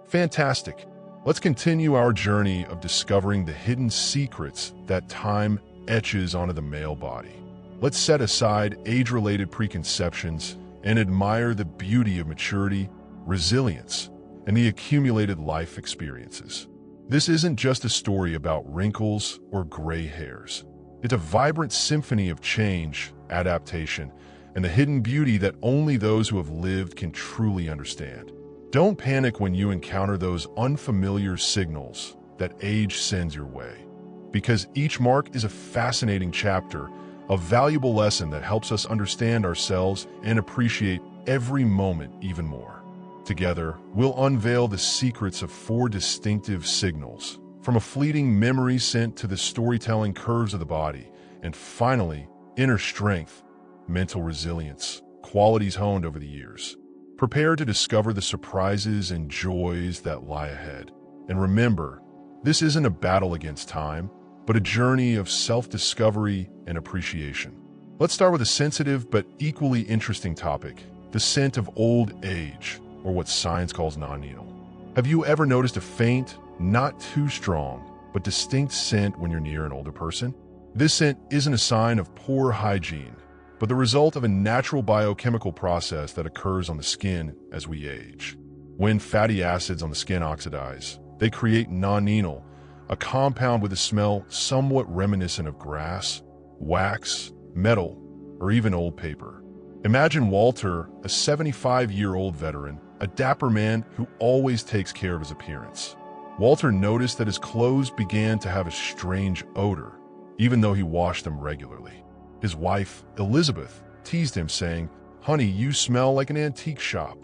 Fantastic. Let's continue our journey of discovering the hidden secrets that time etches onto the male body. Let's set aside age-related preconceptions and admire the beauty of maturity, resilience, and the accumulated life experiences. This isn't just a story about wrinkles or gray hairs. It's a vibrant symphony of change, adaptation, and the hidden beauty that only those who have lived can truly understand. Don't panic when you encounter those unfamiliar signals that age sends your way, because each mark is a fascinating chapter, a valuable lesson that helps us understand ourselves and appreciate every moment even more. Together, we'll unveil the secrets of 4 distinctive signals, from a fleeting memory sent to the storytelling curves of the body, and finally, inner strength, mental resilience, qualities honed over the years. Prepare to discover the surprises and joys that lie ahead. And remember, this isn't a battle against time, but a journey of self-discovery and appreciation. Let's start with a sensitive but equally interesting topic, the scent of old age, or what science calls non-needle. Have you ever noticed a faint, not too strong, but distinct scent when you're near an older person? This scent isn't a sign of poor hygiene, but the result of a natural biochemical process that occurs on the skin as we age. When fatty acids on the skin oxidize, they create non-needle, a compound with a smell somewhat reminiscent of grass, wax, metal, or even old paper. Imagine Walter, a 75-year-old veteran, a dapper man who always takes care of his appearance. Walter noticed that his clothes began to have a strange odor, even though he washed them regularly. His wife, Elizabeth, teased him, saying, "Honey, you smell like an antique shop."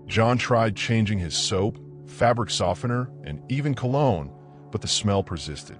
John tried changing his soap, fabric softener, and even cologne, but the smell persisted.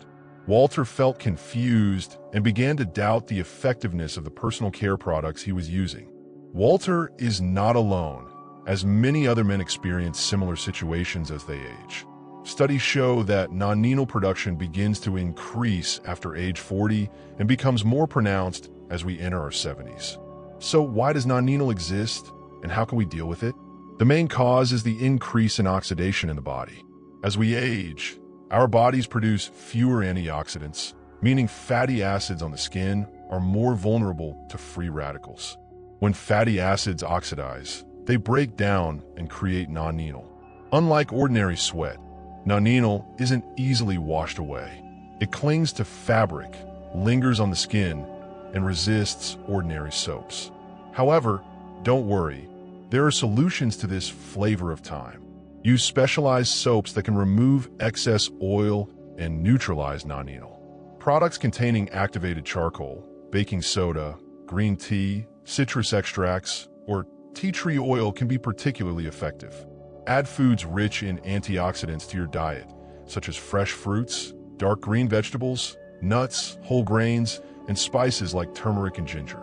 Walter felt confused and began to doubt the effectiveness of the personal care products he was using. Walter is not alone, as many other men experience similar situations as they age. Studies show that non-needle production begins to increase after age 40 and becomes more pronounced as we enter our 70s. So why does non-needle exist, and how can we deal with it? The main cause is the increase in oxidation in the body. As we age, our bodies produce fewer antioxidants, meaning fatty acids on the skin are more vulnerable to free radicals. When fatty acids oxidize, they break down and create non-needle. Unlike ordinary sweat, non-needle isn't easily washed away. It clings to fabric, lingers on the skin, and resists ordinary soaps. However, don't worry, there are solutions to this flavor of time. Use specialized soaps that can remove excess oil and neutralize non-needle. Products containing activated charcoal, baking soda, green tea, citrus extracts, or tea tree oil can be particularly effective. Add foods rich in antioxidants to your diet, such as fresh fruits, dark green vegetables, nuts, whole grains, and spices like turmeric and ginger.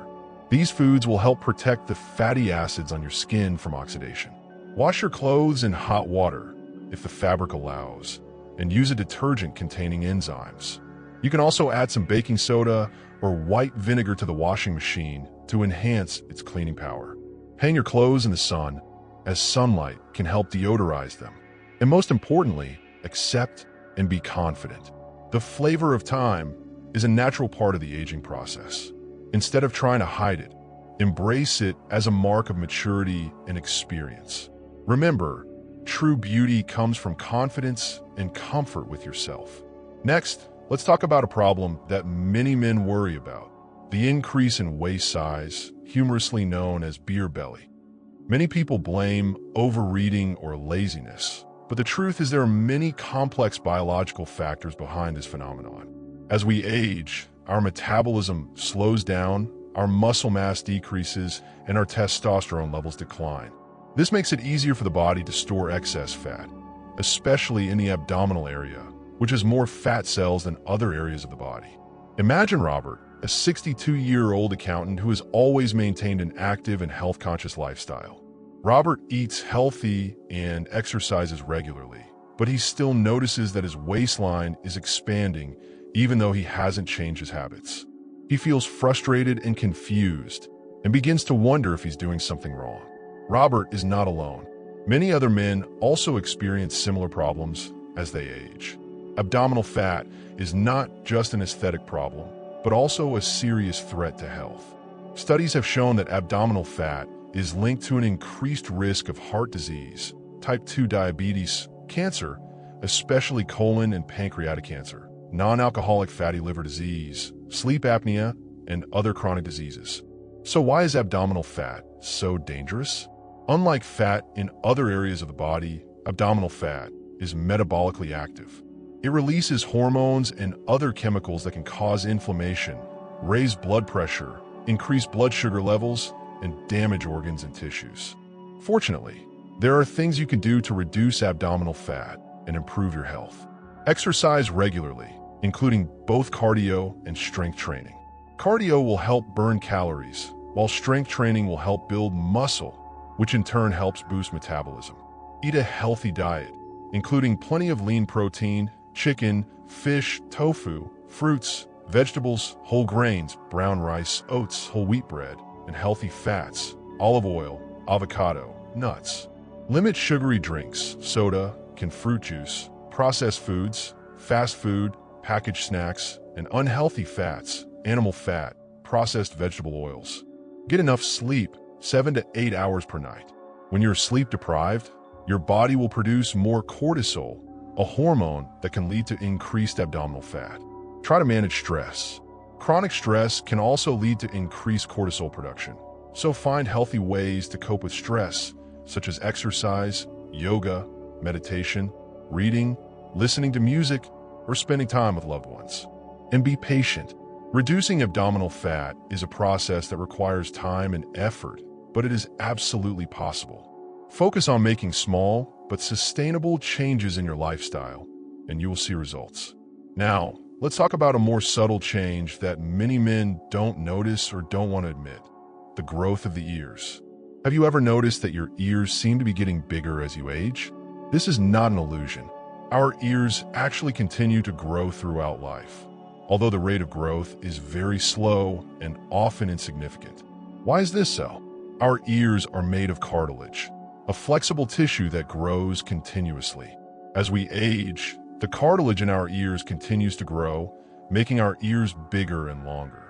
These foods will help protect the fatty acids on your skin from oxidation. Wash your clothes in hot water, if the fabric allows, and use a detergent containing enzymes. You can also add some baking soda or white vinegar to the washing machine to enhance its cleaning power. Hang your clothes in the sun, as sunlight can help deodorize them. And most importantly, accept and be confident. The flavor of time is a natural part of the aging process. Instead of trying to hide it, embrace it as a mark of maturity and experience. Remember, true beauty comes from confidence and comfort with yourself. Next, let's talk about a problem that many men worry about: the increase in waist size, humorously known as beer belly. Many people blame overeating or laziness, but the truth is there are many complex biological factors behind this phenomenon. As we age, our metabolism slows down, our muscle mass decreases, and our testosterone levels decline. This makes it easier for the body to store excess fat, especially in the abdominal area, which has more fat cells than other areas of the body. Imagine Robert, a 62-year-old accountant who has always maintained an active and health-conscious lifestyle. Robert eats healthy and exercises regularly, but he still notices that his waistline is expanding even though he hasn't changed his habits. He feels frustrated and confused and begins to wonder if he's doing something wrong. Robert is not alone. Many other men also experience similar problems as they age. Abdominal fat is not just an aesthetic problem, but also a serious threat to health. Studies have shown that abdominal fat is linked to an increased risk of heart disease, type 2 diabetes, cancer, especially colon and pancreatic cancer, non-alcoholic fatty liver disease, sleep apnea, and other chronic diseases. So why is abdominal fat so dangerous? Unlike fat in other areas of the body, abdominal fat is metabolically active. It releases hormones and other chemicals that can cause inflammation, raise blood pressure, increase blood sugar levels, and damage organs and tissues. Fortunately, there are things you can do to reduce abdominal fat and improve your health. Exercise regularly, including both cardio and strength training. Cardio will help burn calories, while strength training will help build muscle, which in turn helps boost metabolism. Eat a healthy diet, including plenty of lean protein, chicken, fish, tofu, fruits, vegetables, whole grains, brown rice, oats, whole wheat bread, and healthy fats, olive oil, avocado, nuts. Limit sugary drinks, soda, canned fruit juice, processed foods, fast food, packaged snacks, and unhealthy fats, animal fat, processed vegetable oils. Get enough sleep, 7 to 8 hours per night. When you're sleep deprived, your body will produce more cortisol, a hormone that can lead to increased abdominal fat. Try to manage stress. Chronic stress can also lead to increased cortisol production. So find healthy ways to cope with stress, such as exercise, yoga, meditation, reading, listening to music, or spending time with loved ones. And be patient. Reducing abdominal fat is a process that requires time and effort, but it is absolutely possible. Focus on making small but sustainable changes in your lifestyle, and you will see results. Now, let's talk about a more subtle change that many men don't notice or don't want to admit: the growth of the ears. Have you ever noticed that your ears seem to be getting bigger as you age? This is not an illusion. Our ears actually continue to grow throughout life, although the rate of growth is very slow and often insignificant. Why is this so? Our ears are made of cartilage, a flexible tissue that grows continuously. As we age, the cartilage in our ears continues to grow, making our ears bigger and longer.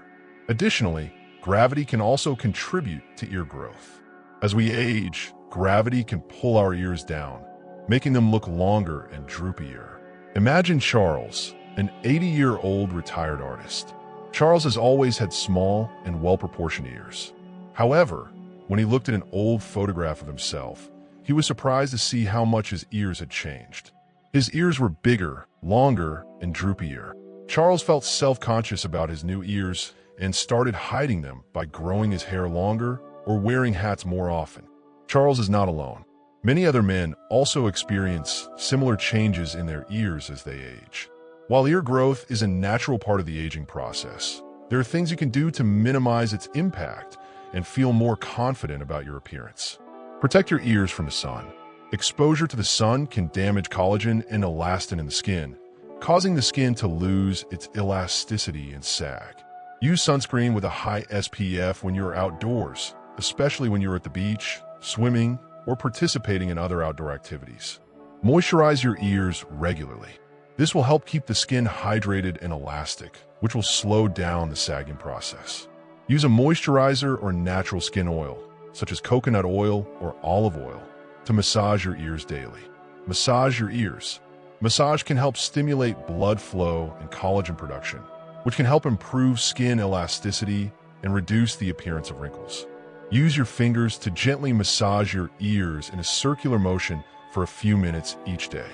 Additionally, gravity can also contribute to ear growth. As we age, gravity can pull our ears down, making them look longer and droopier. Imagine Charles, an 80-year-old retired artist. Charles has always had small and well-proportioned ears. However, when he looked at an old photograph of himself, he was surprised to see how much his ears had changed. His ears were bigger, longer, and droopier. Charles felt self-conscious about his new ears and started hiding them by growing his hair longer or wearing hats more often. Charles is not alone. Many other men also experience similar changes in their ears as they age. While ear growth is a natural part of the aging process, there are things you can do to minimize its impact and feel more confident about your appearance. Protect your ears from the sun. Exposure to the sun can damage collagen and elastin in the skin, causing the skin to lose its elasticity and sag. Use sunscreen with a high SPF when you're outdoors, especially when you're at the beach, swimming, or participating in other outdoor activities. Moisturize your ears regularly. This will help keep the skin hydrated and elastic, which will slow down the sagging process. Use a moisturizer or natural skin oil, such as coconut oil or olive oil, to massage your ears daily. Massage your ears. Massage can help stimulate blood flow and collagen production, which can help improve skin elasticity and reduce the appearance of wrinkles. Use your fingers to gently massage your ears in a circular motion for a few minutes each day.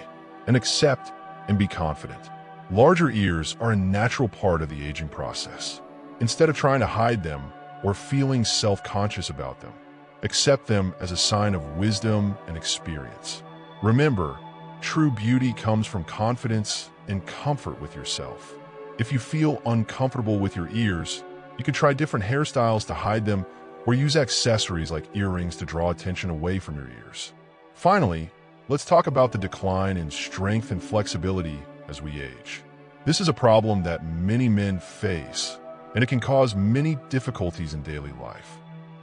And accept and be confident. Larger ears are a natural part of the aging process. Instead of trying to hide them or feeling self-conscious about them, accept them as a sign of wisdom and experience. Remember, true beauty comes from confidence and comfort with yourself. If you feel uncomfortable with your ears, you can try different hairstyles to hide them or use accessories like earrings to draw attention away from your ears. Finally, let's talk about the decline in strength and flexibility as we age. This is a problem that many men face, and it can cause many difficulties in daily life.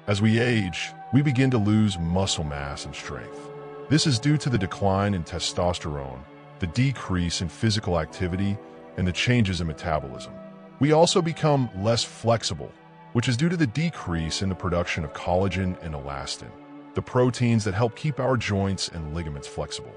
As we age, we begin to lose muscle mass and strength. This is due to the decline in testosterone, the decrease in physical activity, and the changes in metabolism. We also become less flexible, which is due to the decrease in the production of collagen and elastin, the proteins that help keep our joints and ligaments flexible.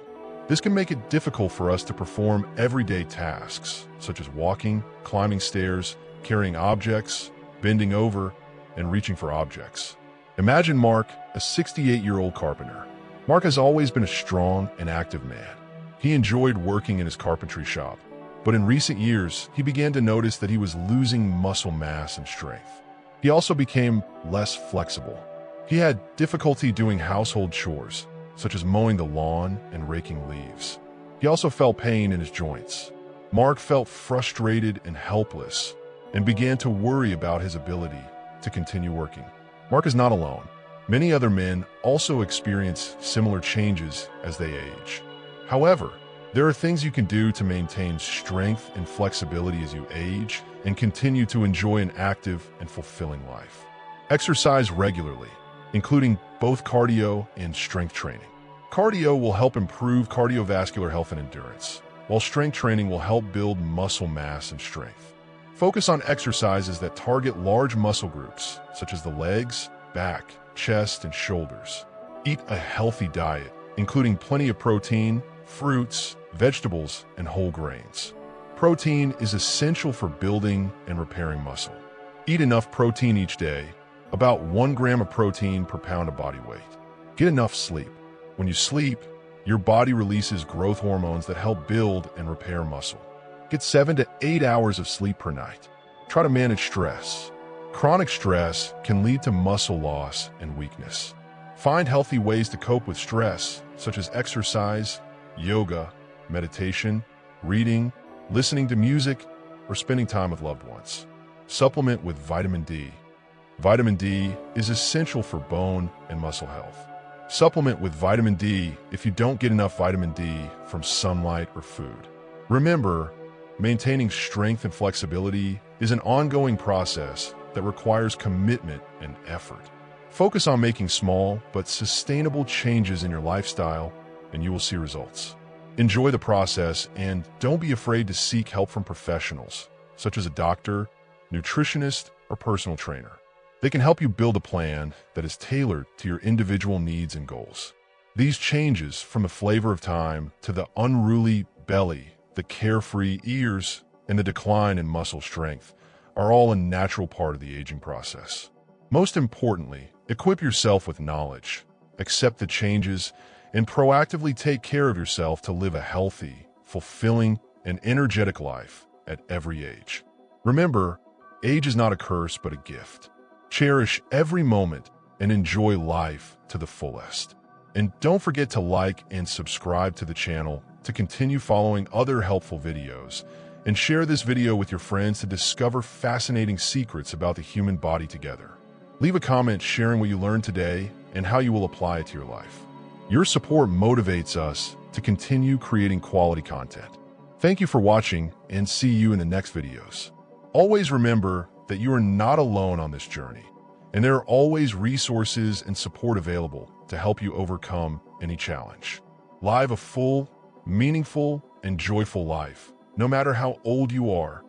This can make it difficult for us to perform everyday tasks, such as walking, climbing stairs, carrying objects, bending over, and reaching for objects. Imagine Mark, a 68-year-old carpenter. Mark has always been a strong and active man. He enjoyed working in his carpentry shop, but in recent years, he began to notice that he was losing muscle mass and strength. He also became less flexible. He had difficulty doing household chores, such as mowing the lawn and raking leaves. He also felt pain in his joints. Mark felt frustrated and helpless and began to worry about his ability to continue working. Mark is not alone. Many other men also experience similar changes as they age. However, there are things you can do to maintain strength and flexibility as you age and continue to enjoy an active and fulfilling life. Exercise regularly, including both cardio and strength training. Cardio will help improve cardiovascular health and endurance, while strength training will help build muscle mass and strength. Focus on exercises that target large muscle groups, such as the legs, back, chest, and shoulders. Eat a healthy diet, including plenty of protein, fruits, vegetables, and whole grains. Protein is essential for building and repairing muscle. Eat enough protein each day, about 1 gram of protein per pound of body weight. Get enough sleep. When you sleep, your body releases growth hormones that help build and repair muscle. Get 7 to 8 hours of sleep per night. Try to manage stress. Chronic stress can lead to muscle loss and weakness. Find healthy ways to cope with stress, such as exercise, yoga, meditation, reading, listening to music, or spending time with loved ones. Supplement with vitamin D. Vitamin D is essential for bone and muscle health. Supplement with vitamin D if you don't get enough vitamin D from sunlight or food. Remember, maintaining strength and flexibility is an ongoing process that requires commitment and effort. Focus on making small but sustainable changes in your lifestyle, and you will see results. Enjoy the process and don't be afraid to seek help from professionals, such as a doctor, nutritionist, or personal trainer. They can help you build a plan that is tailored to your individual needs and goals. These changes, from the flavor of time to the unruly belly, the carefree ears, and the decline in muscle strength, are all a natural part of the aging process. Most importantly, equip yourself with knowledge, accept the changes, and proactively take care of yourself to live a healthy, fulfilling, and energetic life at every age. Remember, age is not a curse but a gift. Cherish every moment and enjoy life to the fullest. And don't forget to like and subscribe to the channel to continue following other helpful videos, and share this video with your friends to discover fascinating secrets about the human body together. Leave a comment sharing what you learned today and how you will apply it to your life. Your support motivates us to continue creating quality content. Thank you for watching, and see you in the next videos. Always remember that you are not alone on this journey, and there are always resources and support available to help you overcome any challenge. Live a full, meaningful, and joyful life, no matter how old you are